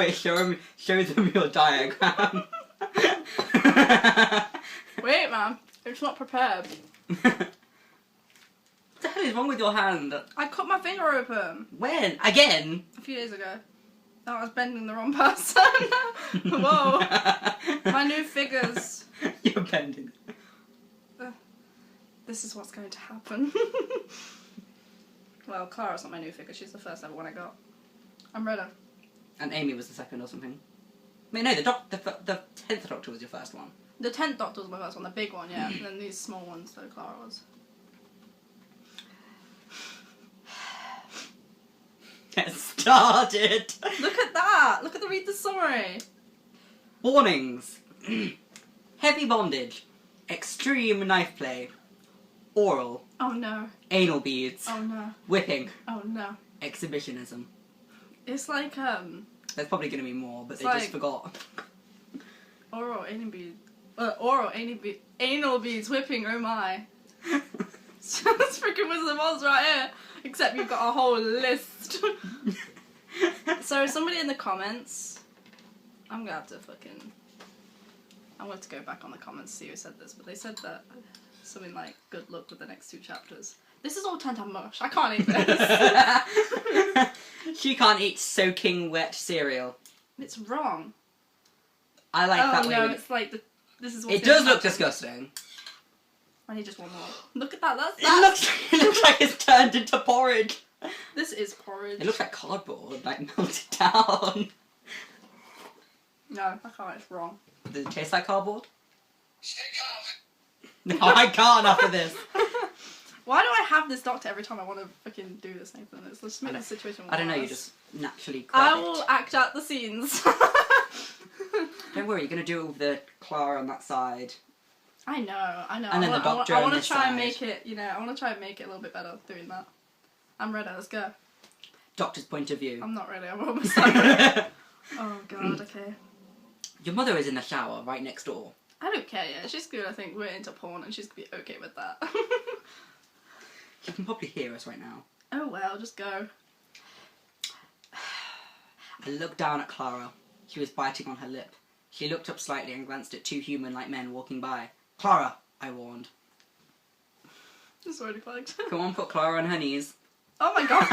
Wait, show them your diagram. Wait, man. It's not prepared. What the hell is wrong with your hand? I cut my finger open. When? Again? A few days ago. No, I was bending the wrong person. Whoa. My new figures. You're bending. This is what's going to happen. Well, Clara's not my new figure. She's the first ever one I got. I'm ready. And Amy was the second or something. Wait, no, the 10th Doctor was your first one. The 10th Doctor was my first one, the big one, yeah. And then these small ones, so Clara was. Get started! Look at that! Look at read the summary! Warnings. Heavy bondage. Extreme knife play. Oral. Oh no. Anal beads. Oh no. Whipping. Oh no. Exhibitionism. It's like, There's probably going to be more, but it's they like just forgot. Oral anal beads whipping, oh my. It's freaking Wizard of Oz right here. Except you've got a whole list. So somebody in the comments, I'm gonna have to go back on the comments to see who said this, but they said that something like, good luck with the next 2 chapters. This is all turned to mush. I can't eat this. She can't eat soaking wet cereal. It's wrong. I like that way. Oh no, it's like this is what's It does look disgusting. I need just one more. Look at that. It looks like it's turned into porridge. This is porridge. It looks like cardboard, like melted down. No, I can't. It's wrong. Does it taste like cardboard? No, I can't after this. Why do I have this doctor every time I want to fucking do this, Nathan? Let's just make the situation worse. I don't know, you just naturally grab I will act out the scenes. Don't worry, you're going to do it with the Clara on that side. I know. And then the doctor I on want to this try and side. make it, I want to try and make it a little bit better doing that. I'm ready, let's go. Doctor's point of view. I'm not ready, I'm almost done. Oh god, okay. Your mother is in the shower right next door. I don't care, yeah. She's good, I think. We're into porn and she's gonna be okay with that. She can probably hear us right now. Oh well, just go. I looked down at Clara. She was biting on her lip. She looked up slightly and glanced at 2 human-like men walking by. Clara, I warned. It's already fucked. Come on, put Clara on her knees. Oh my god!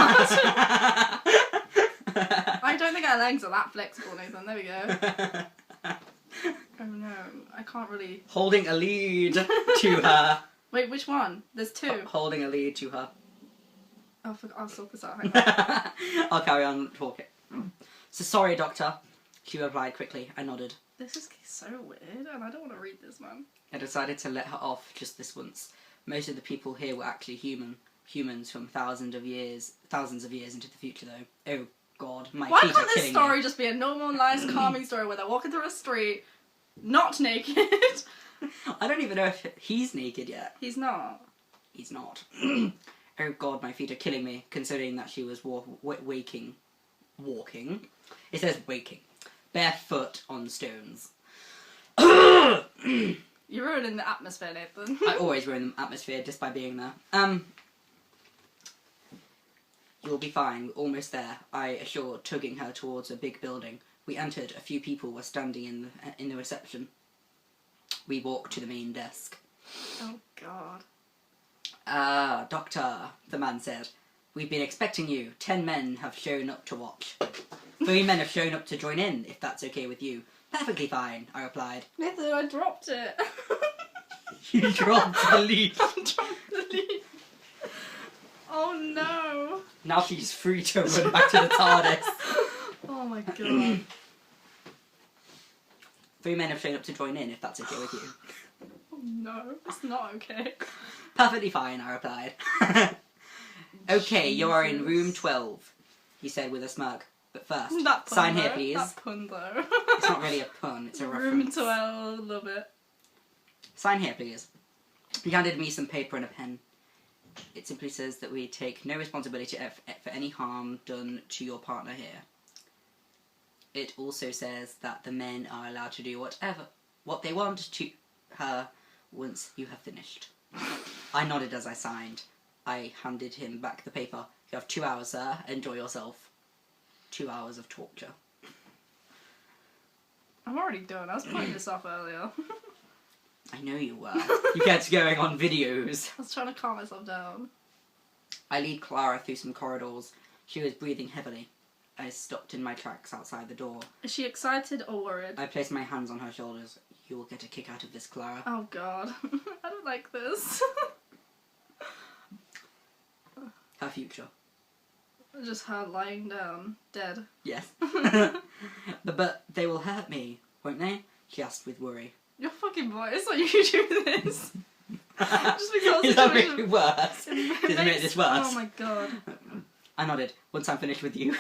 I don't think our legs are that flexible, Nathan. There we go. Oh no, I can't really... Holding a lead to her. Wait, which one? There's 2. Holding a lead to her. Oh, I'll sort this out. Hang on. I'll carry on talking. So sorry, Doctor. She replied quickly. I nodded. This is so weird, and I don't want to read this, man. I decided to let her off just this once. Most of the people here were actually humans from thousands of years into the future, though. Oh God, my Why feet are can't this killing story me. just be a normal, nice, calming story where they're walking through a street, not naked? I don't even know if he's naked yet. He's not. He's not. Oh God, my feet are killing me, considering that she was walking. It says waking. Barefoot on stones. You're ruining the atmosphere, Nathan. I always ruin the atmosphere just by being there. You'll be fine, we're almost there, I assured, tugging her towards a big building. We entered, a few people were standing in the reception. We walked to the main desk. Oh God. Ah, Doctor, the man said. We've been expecting you. 10 men have shown up to watch. 3 men have shown up to join in, if that's okay with you. Perfectly fine, I replied. Nathan, I dropped it. You dropped the leaf. I dropped the leaf. Oh no. Now she's free to run back to the TARDIS. Oh my God. 3 men have shown up to join in, if that's okay with you. Oh no, it's not okay. Perfectly fine, I replied. Okay, you are in room 12, he said with a smirk. But first, That pun, sign though. here, please. That pun, though. It's not really a pun, it's a Room reference. 12, love it. Sign here, please. He handed me some paper and a pen. It simply says that we take no responsibility for any harm done to your partner here. It also says that the men are allowed to do what they want to her once you have finished. I nodded as I signed. I handed him back the paper. You have 2 hours, sir. Enjoy yourself. 2 hours of torture. I'm already done. I was putting this off earlier. I know you were. You kept going on videos. I was trying to calm myself down. I lead Clara through some corridors. She was breathing heavily. I stopped in my tracks outside the door. Is she excited or worried? I placed my hands on her shoulders. You will get a kick out of this, Clara. Oh god. I don't like this. Her future. Just her lying down, dead. Yes. But they will hurt me, won't they? She asked with worry. Your fucking voice, why you do this? Just because Is that make it worse? Does it make this worse? Oh my god. I nodded. Once I'm finished with you,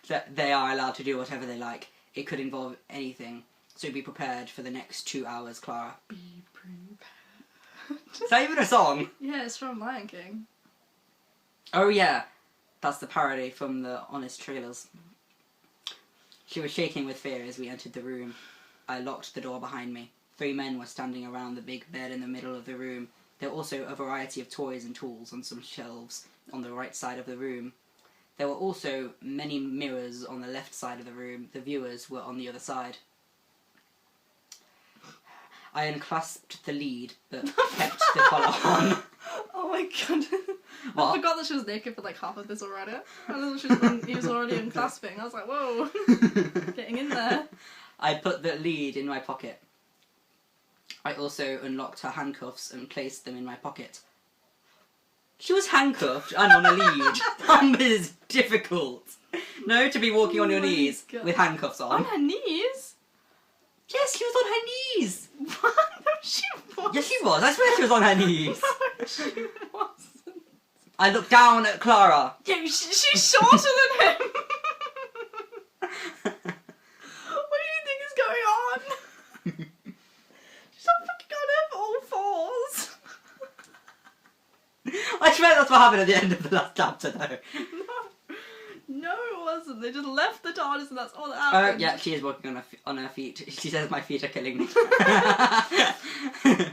that they are allowed to do whatever they like. It could involve anything. So be prepared for the next 2 hours, Clara. Be prepared. Is that even a song? Yeah, it's from Lion King. Oh yeah. That's the parody from the Honest trailers. She was shaking with fear as we entered the room. I locked the door behind me. 3 men were standing around the big bed in the middle of the room. There were also a variety of toys and tools on some shelves on the right side of the room. There were also many mirrors on the left side of the room. The viewers were on the other side. I unclasped the lead, but kept the collar on. Oh my god. What? I forgot that she was naked for like half of this already. I thought he was already unclasping. I was like, whoa. Getting in there. I put the lead in my pocket. I also unlocked her handcuffs and placed them in my pocket. She was handcuffed and on a lead. That is difficult. No, to be walking on your knees with handcuffs on. On her knees? Yes, she was on her knees. What? No, she wasn't. Yes, she was. I swear she was on her knees. No, she wasn't. I looked down at Clara. Yeah, she's shorter than him. What do you think is going on? She's not fucking on all fours. I swear that's what happened at the end of the last chapter, though. No, it wasn't. They just left the TARDIS and that's all that Oh, happened. yeah, she is walking on her feet. She says my feet are killing me.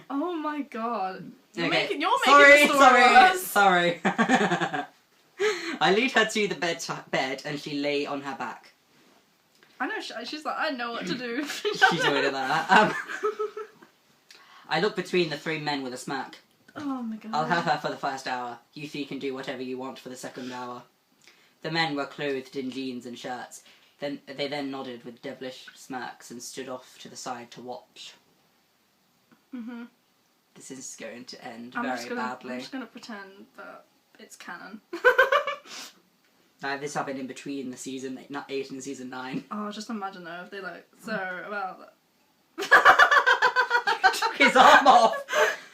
Oh my god. You're Okay. making the story worse. Sorry. I lead her to the bed and she lay on her back. I know, she's like, I know what to do. She's already there. I look between the 3 men with a smirk. Oh my god. I'll have her for the first hour. You 3 can do whatever you want for the second hour. The men were clothed in jeans and shirts. They then nodded with devilish smirks and stood off to the side to watch. Mhm. This is going to end I'm very badly. I'm just gonna pretend that it's canon. This happened in between the season 8 and season 9. Oh, just imagine though if they like, so about Took his arm off!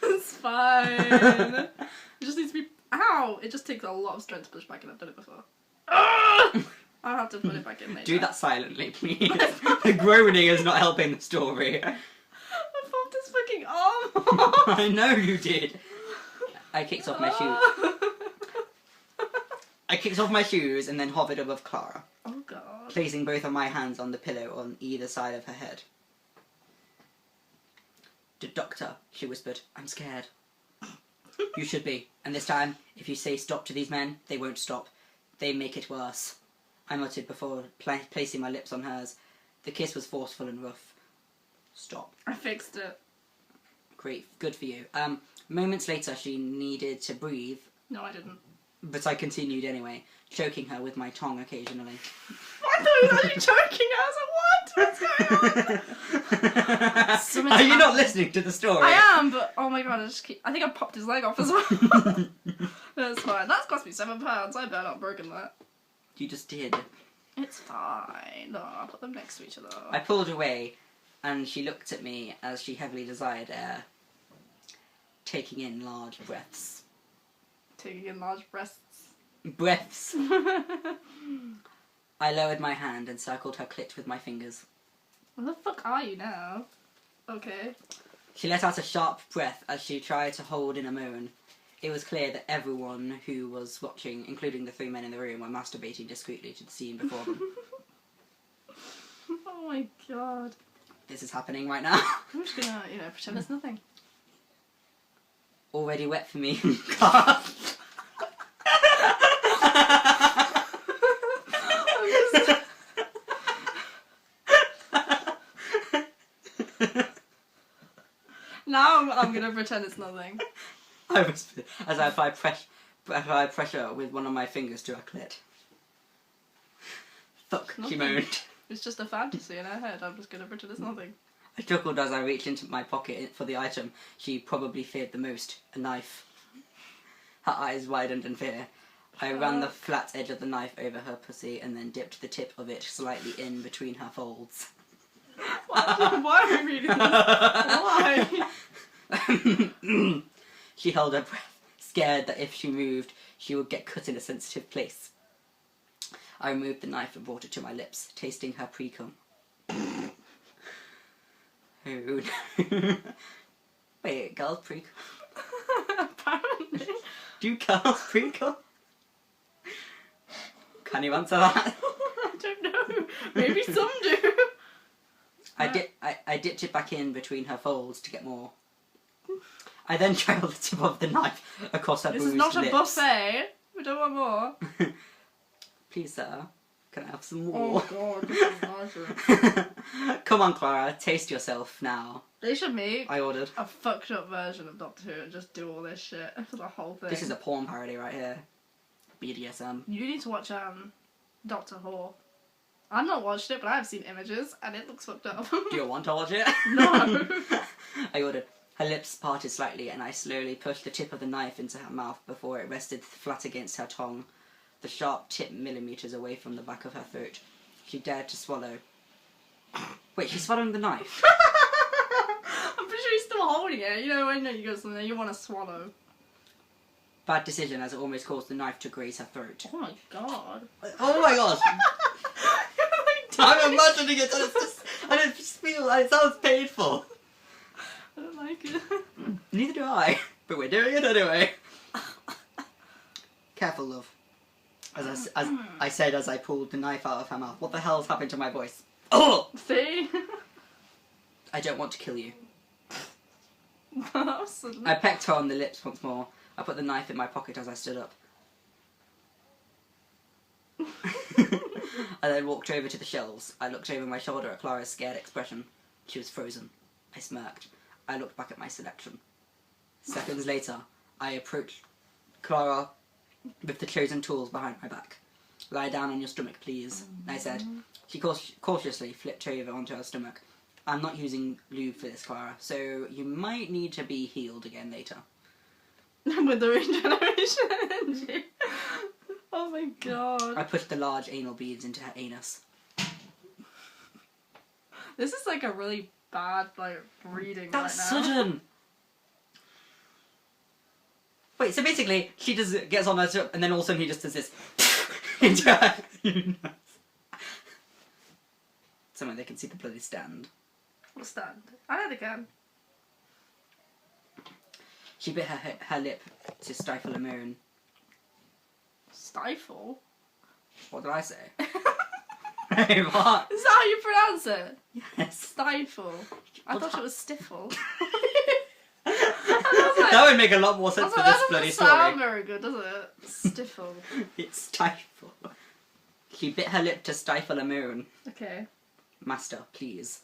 It's fine. It just needs to be. Ow! It just takes a lot of strength to push back, and I've done it before. I'll have to put it back in later. Do that silently, please. The groaning is not helping the story. I popped his fucking arm off. I know you did. I kicked off my shoes. I kicked off my shoes and then hovered above Clara, Oh god. placing both of my hands on the pillow on either side of her head. Doctor, she whispered, I'm scared. You should be. And this time, if you say stop to these men, they won't stop. They make it worse. I muttered before placing my lips on hers. The kiss was forceful and rough. Stop. I fixed it. Great. Good for you. Moments later, she needed to breathe, No, I didn't. but I continued anyway, choking her with my tongue occasionally. I thought you were actually choking her. I was like, what? What's going on? Are you not listening to the story? I am, but oh my god, I think I popped his leg off as well. That's fine. That's cost me £7. I better not have broken that. You just did. It's fine. No, I'll put them next to each other. I pulled away, and she looked at me as she heavily desired air, taking in large breaths. Taking in large breasts. Breaths. I lowered my hand and circled her clit with my fingers. Where the fuck are you now? Okay. She let out a sharp breath as she tried to hold in a moan. It was clear that everyone who was watching, including the 3 men in the room, were masturbating discreetly to the scene before them. Oh my god. This is happening right now. I'm just gonna, pretend it's nothing. Already wet for me. God. gonna pretend it's nothing. I whispered as I applied pressure with one of my fingers to her clit. Fuck, she Nothing. moaned. It's just a fantasy in her head. I'm just gonna pretend it's nothing. I chuckled as I reached into my pocket for the item she probably feared the most, a knife. Her eyes widened in fear. I ran the flat edge of the knife over her pussy and then dipped the tip of it slightly in between her folds. Why are we reading this? Why? She held her breath, scared that if she moved, she would get cut in a sensitive place. I removed the knife and brought it to my lips, tasting her pre-cum. Oh no. Wait, girls pre-cum? Apparently. Do girls pre-cum? Can you answer that? I don't know. Maybe some do. I dipped it back in between her folds to get more. I then trailed the tip of the knife across her This bruised is not lips. a buffet. We don't want more. Please, sir, can I have some more? Oh god, this is nice. Come on, Clara, taste yourself now. They should make I ordered. a fucked up version of Doctor Who and just do all this shit for the whole thing. This is a porn parody right here. BDSM. You need to watch Doctor Who. I've not watched it, but I've seen images and it looks fucked up. Do you want to watch it? No. I ordered. Her lips parted slightly and I slowly pushed the tip of the knife into her mouth before it rested flat against her tongue, the sharp tip millimeters away from the back of her throat. She dared to swallow. Wait, she's swallowing the knife? I'm pretty sure he's still holding it. You know when you go something you want to swallow. Bad decision as it almost caused the knife to graze her throat. Oh my god. Oh my gosh! I'm imagining it and it just feels like it sounds painful. I don't like it. Neither do I, but we're doing it anyway. Careful, love. As I said as I pulled the knife out of her mouth. What the hell's happened to my voice? Oh! See? I don't want to kill you. That was sudden. I pecked her on the lips once more. I put the knife in my pocket as I stood up. I then walked over to the shelves. I looked over my shoulder at Clara's scared expression. She was frozen. I smirked. I looked back at my selection. Seconds later, I approached Clara with the chosen tools behind my back. Lie down on your stomach, please, I said. She cautiously flipped over onto her stomach. I'm not using lube for this, Clara, so you might need to be healed again later. With the regeneration energy. Oh my god. I pushed the large anal beads into her anus. This is like a really bad reading That's right now. sudden! Wait, so basically, she just gets on her tip, and then all of a sudden he just does this into her anus. Somewhere they can see the bloody stand. What's that? I know they can. She bit her lip to stifle a moan. Stifle? What did I say? Hey, what? Is that how you pronounce it? Yes. Stifle. I What thought the- it was stiffle. That would make a lot more sense for this bloody That doesn't sound story. very good, does it? Stiffle. It's stifle. She bit her lip to stifle a moan. Okay. Master, please.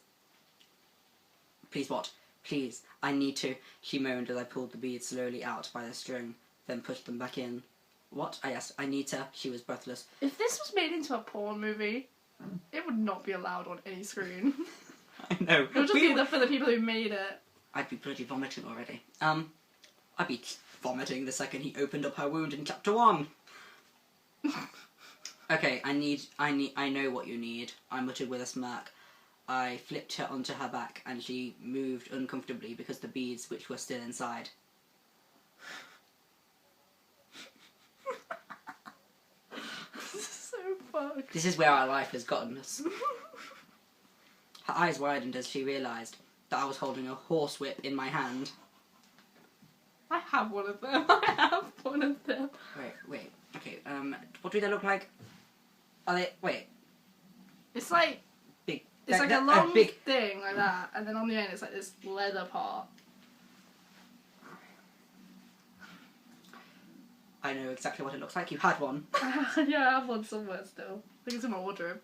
Please what? Please, I need to, she moaned as I pulled the beads slowly out by the string, then pushed them back in. What? I asked. I need to. She was breathless. If this was made into a porn movie, it would not be allowed on any screen. I know. It would just be for the people who made it. I'd be bloody vomiting already. I'd be vomiting the second he opened up her wound in chapter 1. Okay, I know what you need, I muttered with a smirk. I flipped her onto her back and she moved uncomfortably because the beads which were still inside. This is so fucked. This is where our life has gotten us. Her eyes widened as she realised that I was holding a horsewhip in my hand. I have one of them. I have one of them. Wait, okay, what do they look like? Are they, wait, It's like big. it's they're- like a they're long big. thing like that, and then on the end it's like this leather part. I know exactly what it looks like. You had one. Yeah, I have one somewhere still. I think it's in my wardrobe.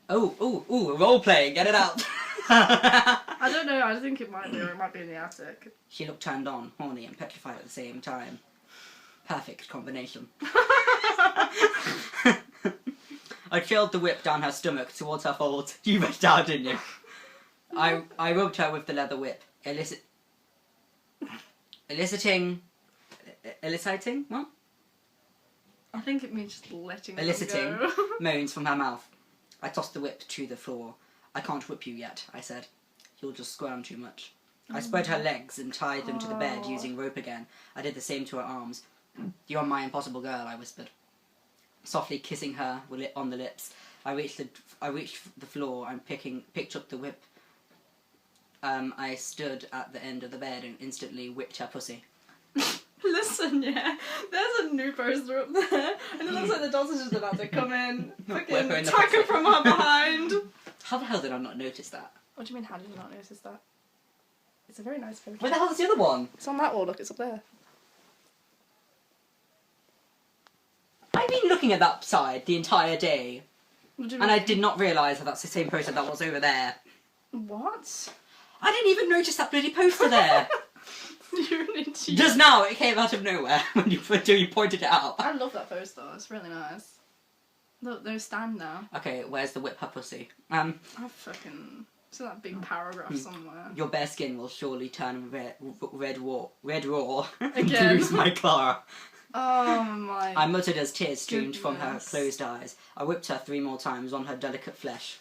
Oh, no. Role playing. Get it out. I don't know, I think it might be, or it might be in the attic. She looked turned on, horny, and petrified at the same time. Perfect combination. I trailed the whip down her stomach towards her folds. You reached out, didn't you? I rubbed her with the leather whip, eliciting what? I think it means just letting Eliciting them go. moans from her mouth. I tossed the whip to the floor. I can't whip you yet, I said. You'll just squirm too much. I spread her legs and tied them to the bed using rope again. I did the same to her arms. You're my impossible girl, I whispered. Softly kissing her on the lips, I reached the floor and picked up the whip. I stood at the end of the bed and instantly whipped her pussy. Listen, yeah, there's a new poster up there, and it looks like the daughter's just about to come in, fucking attack her from her behind. How the hell did I not notice that? What do you mean, how did you not notice that? It's a very nice photo. Where the hell is the other one? It's on that wall, look, it's up there. I've been looking at that side the entire day, What do you and mean? I did not realise that that's the same poster that was over there. What? I didn't even notice that bloody poster there. You're an idiot. Just now, it came out of nowhere until you pointed it out. I love that poster, it's really nice. Look, there's stand now. Okay, where's the whip her pussy? I fucking... It's in that big paragraph somewhere. Your bare skin will surely turn red raw Again. bruise my Clara. Oh my... I muttered as tears streamed from her goodness. closed eyes. I whipped her 3 more times on her delicate flesh.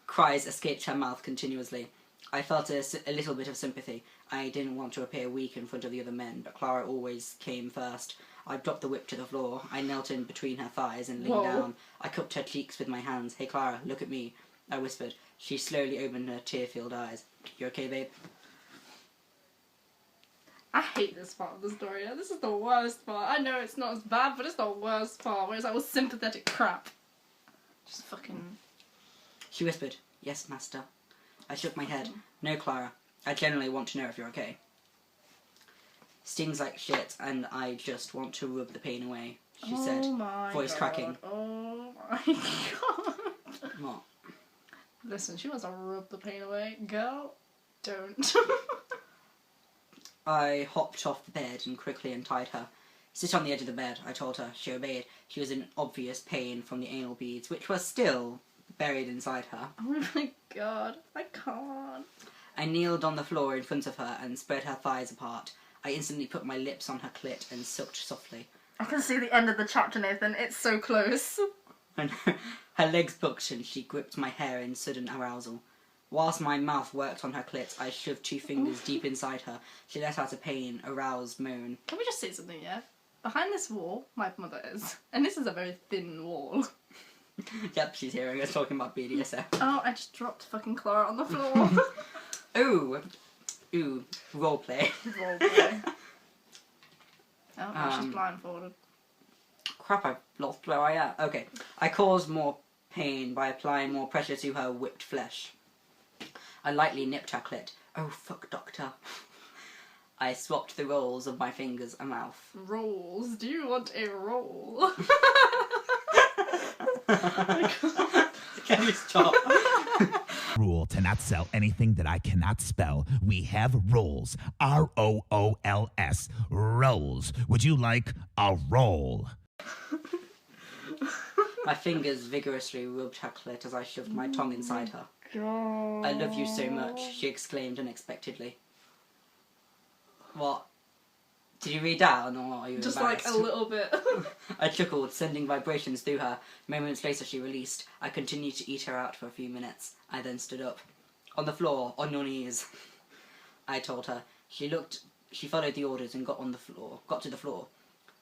Cries escaped her mouth continuously. I felt a little bit of sympathy. I didn't want to appear weak in front of the other men, but Clara always came first. I dropped the whip to the floor. I knelt in between her thighs and leaned down. I cupped her cheeks with my hands. Hey Clara, look at me, I whispered. She slowly opened her tear-filled eyes. You okay, babe? I hate this part of the story. This is the worst part. I know it's not as bad, but it's the worst part, where it's like all sympathetic crap. Just fucking... She whispered, yes, master. I shook my head. No, Clara. I generally want to know if you're okay. Stings like shit, and I just want to rub the pain away, she said, voice cracking. Oh my god. What? Listen, she wants to rub the pain away. Girl, don't. I hopped off the bed and quickly untied her. Sit on the edge of the bed, I told her. She obeyed. She was in obvious pain from the anal beads, which were still buried inside her. Oh my god, I can't. I kneeled on the floor in front of her and spread her thighs apart. I instantly put my lips on her clit and sucked softly. I can see the end of the chapter, Nathan. It's so close. And her legs booked and she gripped my hair in sudden arousal. Whilst my mouth worked on her clit, I shoved 2 fingers deep inside her. She let out a pain, aroused moan. Can we just say something, yeah? Behind this wall, my mother is. And this is a very thin wall. Yep, she's hearing us talking about BDSM. Oh, I just dropped fucking Clara on the floor. Ooh, roleplay. Roleplay. Oh, no, she's blindfolded. Crap, I've lost where I am. Okay. I caused more pain by applying more pressure to her whipped flesh. I lightly nipped her clit. Oh, fuck, doctor. I swapped the rolls of my fingers and mouth. Rolls? Do you want a roll? Can you stop? Rule to not sell anything that I cannot spell. We have rolls. R-O-O-L-S. Rolls. Would you like a roll? My fingers vigorously rubbed her clit as I shoved my tongue inside her. God. I love you so much, she exclaimed unexpectedly. What? Did you read down, or are you Just embarrassed? like a little bit. I chuckled, sending vibrations through her. Moments later she released. I continued to eat her out for a few minutes. I then stood up. On the floor, on your knees, I told her. She followed the orders and got to the floor.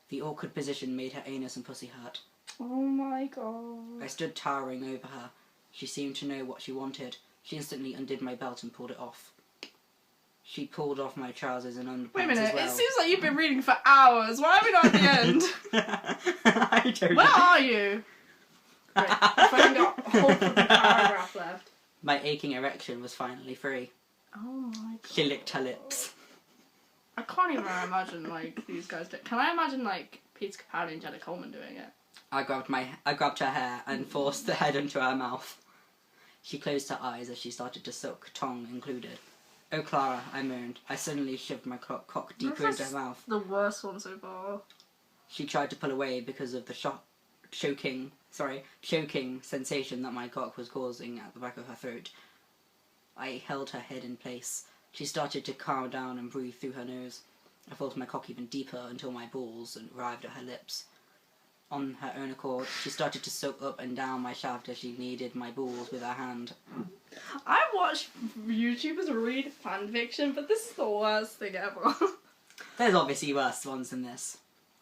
The awkward position made her anus and pussy hurt. Oh my god. I stood towering over her. She seemed to know what she wanted. She instantly undid my belt and pulled it off. She pulled off my trousers and underpants Wait a minute, as well. it seems like you've been reading for hours. Why are we not at the end? I don't Where know. are you? Right, I've only got a whole fucking paragraph left. My aching erection was finally free. Oh my god. She licked her lips. I can't even imagine, like, these guys do. Can I imagine, like, Peter Capaldi and Jenna Coleman doing it? I grabbed her hair and forced the head into her mouth. She closed her eyes as she started to suck, tongue included. "Oh, Clara," I moaned. I suddenly shoved my cock deeper into her mouth. The worst one so far. She tried to pull away because of the choking sensation that my cock was causing at the back of her throat. I held her head in place. She started to calm down and breathe through her nose. I folded my cock even deeper until my balls arrived at her lips. On her own accord, she started to soak up and down my shaft as she kneaded my balls with her hand. I watch YouTubers read fanfiction, but this is the worst thing ever. There's obviously worse ones than this.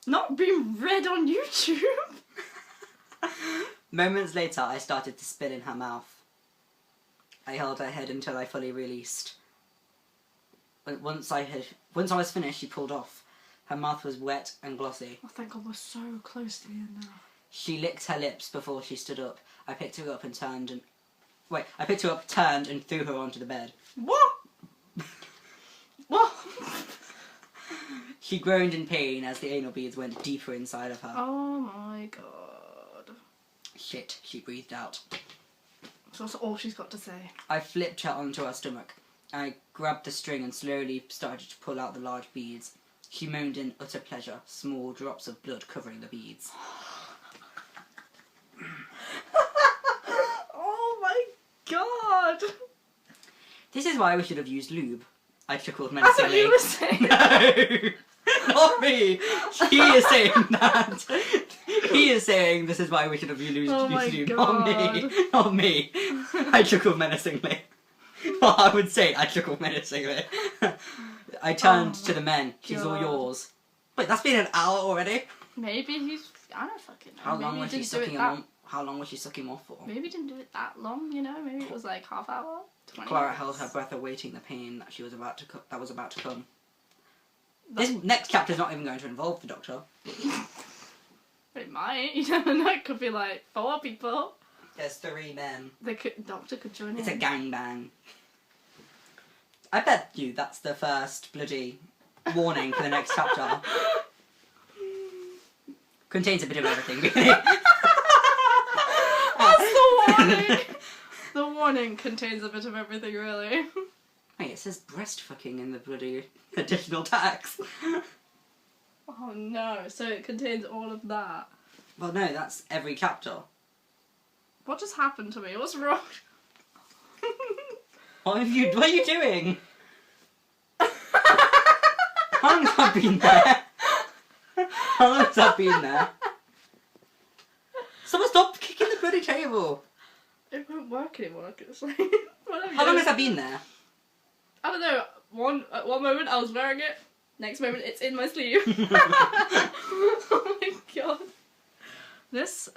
Not being read on YouTube. Moments later, I started to spit in her mouth. I held her head until I fully released. Once I was finished, she pulled off. Her mouth was wet and glossy. Oh, thank God, we're so close to the end now. She licked her lips before she stood up. I picked her up, turned, and threw her onto the bed. What? What? She groaned in pain as the anal beads went deeper inside of her. Oh my God. Shit, she breathed out. So that's all she's got to say. I flipped her onto her stomach. I grabbed the string and slowly started to pull out the large beads. She moaned in utter pleasure, small drops of blood covering the beads. Oh my God! This is why we should have used lube. I chuckled That's what menacingly. you were saying. No! Not me! He is saying that. He is saying this is why we should have used Oh my lube. God. Not me. Not me. I chuckled menacingly. Well, I would say I chuckled menacingly. I turned to the men. "She's all God. yours." Wait, that's been an hour already? Maybe he's... I don't fucking know. How long Maybe was he she didn't do it sucking that... him? How long was she sucking him off for? Maybe he didn't do it that long, you know? Maybe it was like half hour, 20 Clara minutes. held her breath, awaiting the pain that she was about to that was about to come. This next chapter is not even going to involve the doctor. It might. You never know. It could be like 4 people. There's 3 men. Doctor could join It's in. a gangbang. I bet you that's the first bloody warning for the next chapter. Contains a bit of everything, really. That's the warning! The warning contains a bit of everything, really. Wait, it says breast fucking in the bloody additional text. Oh no, so it contains all of that. Well, no, that's every chapter. What just happened to me? What's wrong? What are you doing? How long has that been there? How long has that been there? Someone stop kicking the bloody table! It won't work anymore. It's like, How long has that been there? I don't know. At one moment I was wearing it. Next moment it's in my sleeve. Oh my God. This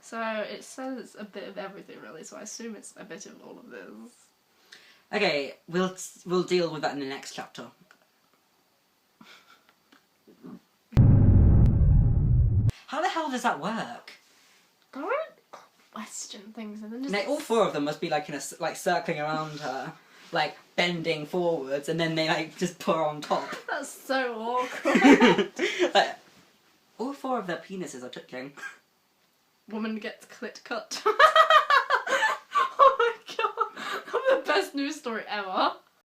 So it says a bit of everything, really. So I assume it's a bit of all of this. Okay, we'll deal with that in the next chapter. How the hell does that work? Don't question things and then just... All 4 of them must be like circling around her, like bending forwards, and then they like just put her on top. That's so awkward. Like, all 4 of their penises are touching. Woman gets clit cut. Oh my God. That's the best news story ever.